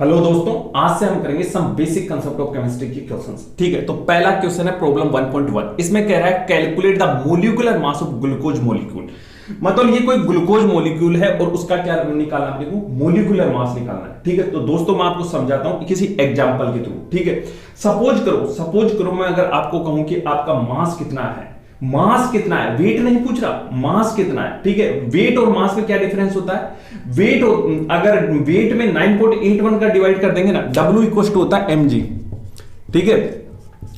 Hello दोस्तों, आज से हम करेंगे some basic concept of chemistry के क्वेश्चंस। ठीक है, तो पहला क्वेश्चन है प्रॉब्लम 1.1। इसमें कह रहा है calculate the molecular mass of glucose molecule. मतलब ये कोई ग्लूकोज मॉलिक्यूल है और उसका क्या निकालना है, देखो मोलिकुलर मास निकालना है। ठीक है, तो दोस्तों मैं आपको समझाता हूं किसी एग्जांपल के थ्रू। ठीक है, सपोज करो मैं अगर आपको कहूं कि आपका मास कितना है, मास कितना है, वेट नहीं पूछ रहा, मास कितना है। ठीक है, वेट और मास में क्या डिफरेंस होता है, वेट अगर वेट में 9.81 का डिवाइड कर देंगे ना, W इक्वल टू होता है mg। ठीक है,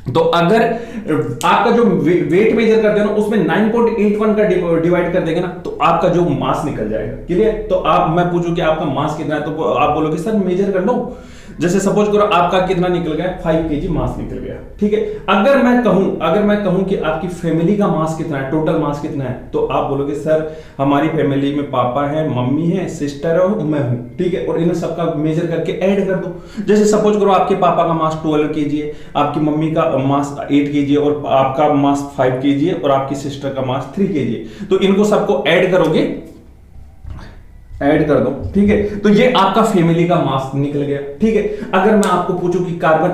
तो अगर आपका जो वेट मेजर करते हो ना उसमें 9.81 का डिवाइड कर देंगे ना तो आपका जो मास निकल जाएगा। क्लियर? तो आप मैं पूछूं कि आपका मास कितना है तो आप बोलोगे सर मेजर कर लो। जैसे सपोज करो आपका कितना निकल गया, 5 kg मास निकल गया। ठीक है, अगर मैं कहूं कि आपकी फैमिली का मास कितना है, टोटल मास कितना है, तो आप बोलोगे सर हमारी फैमिली में पापा है, मम्मी है, सिस्टर है और मैं हूं। ठीक है, और इन सबका मेजर करके ऐड कर दो। जैसे सपोज करो आपके पापा का मास 12 kg है, आपकी मम्मी का मास 8 kg है और आपका मास 5 kg है और आपकी सिस्टर का मास 3 kg है। तो इनको सबको ऐड करोगे, ऐड कर दो। ठीक है, तो ये आपका फैमिली का मास निकल गया। ठीक है, अगर मैं आपको पूछूं कि कार्बन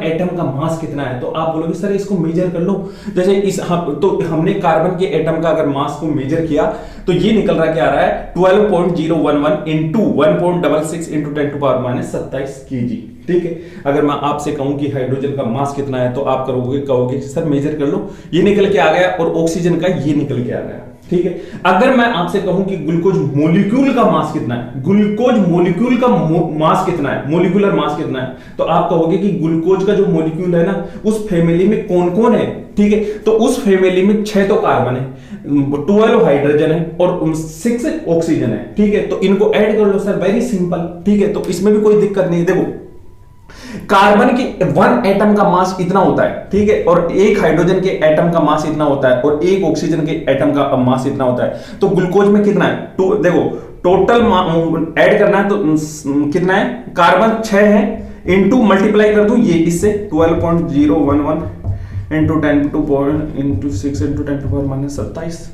एटम का मास कितना है तो आप बोलोगे सर इसको मेजर कर लो। जैसे तो हमने कार्बन के एटम का अगर मास को मेजर किया तो ये निकल रहा क्या आ रहा है 12.011 इंटू 1.66 इंटू 10⁻27 kg। ठीक है, अगर मैं आपसे कहूं कि हाइड्रोजन का मास कितना है तो आप कहोगे सर मेजर कर लो, ये निकल के आ गया, और ऑक्सीजन का ये निकल के आ गया। ठीक है, अगर मैं आपसे कहूं कि ग्लूकोज मॉलिक्यूल का मास कितना है, ग्लूकोज मॉलिक्यूल का मास कितना है, मॉलिक्यूलर मास कितना है, तो आप कहोगे कि ग्लूकोज का जो मॉलिक्यूल है ना उस फैमिली में कौन कौन है। ठीक है, तो उस फैमिली में 6 तो कार्बन है, 12 हाइड्रोजन है और 6 ऑक्सीजन है। ठीक है, तो इनको ऐड कर लो सर, वेरी सिंपल। ठीक है, तो इसमें भी कोई दिक्कत नहीं। देखो कार्बन के 1 एटम का मास इतना होता है, ठीक है, और एक हाइड्रोजन के एटम का मास इतना होता है और एक ऑक्सीजन के एटम का मास इतना होता है। तो ग्लूकोज में कितना है, देखो टोटल ऐड करना है तो कितना है, कार्बन 6 है इंटू मल्टीप्लाई कर दूं ये इससे 12.011 इंटू 6 इंटू 10⁻27।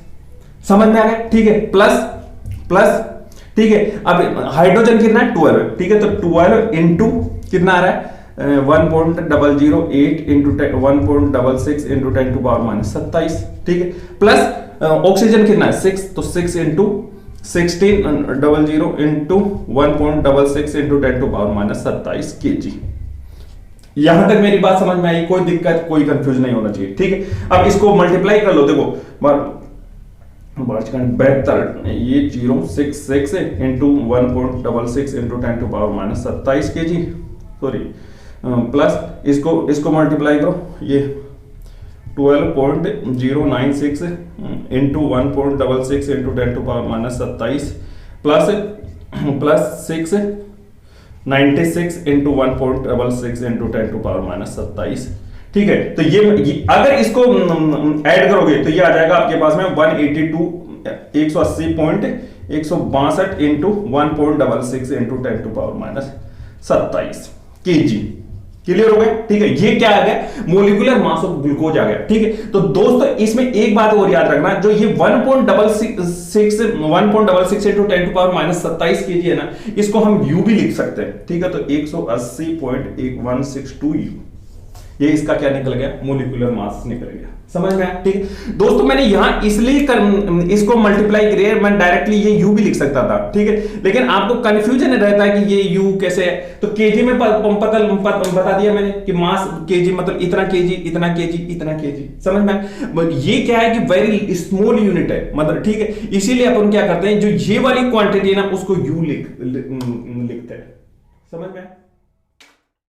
समझ में आ गया? ठीक है, प्लस ठीक है, अब हाइड्रोजन कितना है 12। ठीक है, तो 12 इंटू कितना आ रहा है 1.008 इंटू 1.66 इंटू 10⁻27। ठीक है, प्लस ऑक्सीजन कितना है 6, तो 6 इंटू 1600 इंटू 1.66 इंटू 10⁻27 kg। यहां तक मेरी बात समझ में आई? कोई दिक्कत, कोई कंफ्यूजन नहीं होना चाहिए। ठीक है, अब इसको मल्टीप्लाई कर लो। देखो 72 ये 066 into 1.66 into 10⁻27 kg, sorry, plus इसको मल्टीप्लाई करो, ये 12.096 into 1.66 into 10⁻27 plus 696 into 1.66 into 10⁻27। ठीक है, तो ये अगर इसको ऐड करोगे तो ये आ जाएगा आपके पास में 182 इंटू 1.66 इंटू 10⁻27 kg। क्लियर हो गया? ठीक है, ये क्या आ गया, मोलिकुलर मास ऑफ ग्लूकोज आ गया। ठीक है, तो दोस्तों इसमें एक बात और याद रखना, जो ये 1.66 इंटू 10⁻27 kg है ना, इसको हम U भी लिख सकते हैं। ठीक है, तो 180.8162 U, ये इसका क्या निकल गया, मोलिकुलर मास निकल गया। समझ में आया? ठीक है दोस्तों, मैंने यहां इसलिए इसको मल्टीप्लाई किया, मैं डायरेक्टली ये U भी लिख सकता था। ठीक है, लेकिन आपको कंफ्यूजन रहता है कि ये U कैसे है, तो केजी में बता दिया मैंने कि मास केजी मतलब इतना केजी, इतना केजी, इतना केजी। समझ में आया? ये क्या है कि वेरी स्मॉल यूनिट है, मतलब ठीक है, इसीलिए अपन क्या करते हैं, जो ये वाली क्वांटिटी है ना उसको U लिखते हैं। समझ में आया?